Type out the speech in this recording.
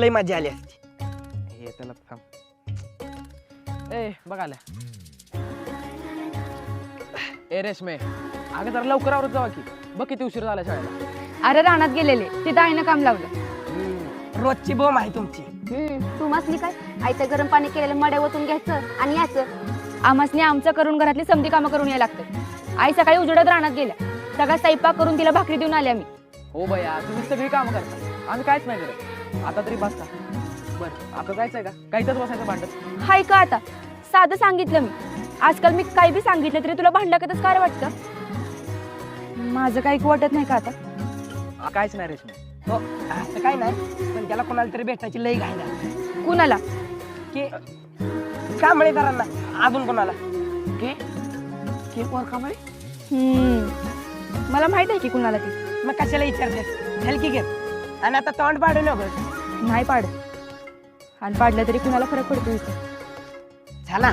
लय मजा आली असती. हे त्याला थांब. ए बघ आल्या. ए रेशमे, अगं जरा लवकर आवरत जावा की. बघ किती उशीर झाला शाळेला. अरे रानात गेलेले तिथं आईनं काम लावलं. रोजची बोंब आहे तुमची. तू मसली काय आईचं गरम पाणी केलेलं मड्या ओतून घ्यायचं आणि याचं. आमासने आमचं करून घरातली समधी कामं करून यायला लागतात. आई सकाळी उजेडात रानात गेल्या. सगळा स्वयंपाक करून तिला भाकरी देऊन आल्या मी. हो बया, तुम्ही सगळी कामं करता, आम्ही काहीच नाही करत. आता तरी बसता. बरं आता जायचंय का? काहीतच बसायचं भांडत. हाय का आता साधं सांगितलं मी. आजकाल मी काही बी सांगितलं तरी तुला भांडलाकतच काय वाटतं? माझं काही वाटत नाही का आता? काहीच नाही रेशमे. हो असं काय नाही, पण त्याला कोणाला तरी भेटायची लई घाई नाही कुणाला? की कांबळेकरांना. अजून कोणाला? के वर कांबळे? मला माहित आहे की कुणाला ती. मग कशाला विचारते? हलकी घेत आणि आता तोंड पाडू नको. नाही पाड आणि पाडलं तरी कुणाला फरक पडतो इथं. झाला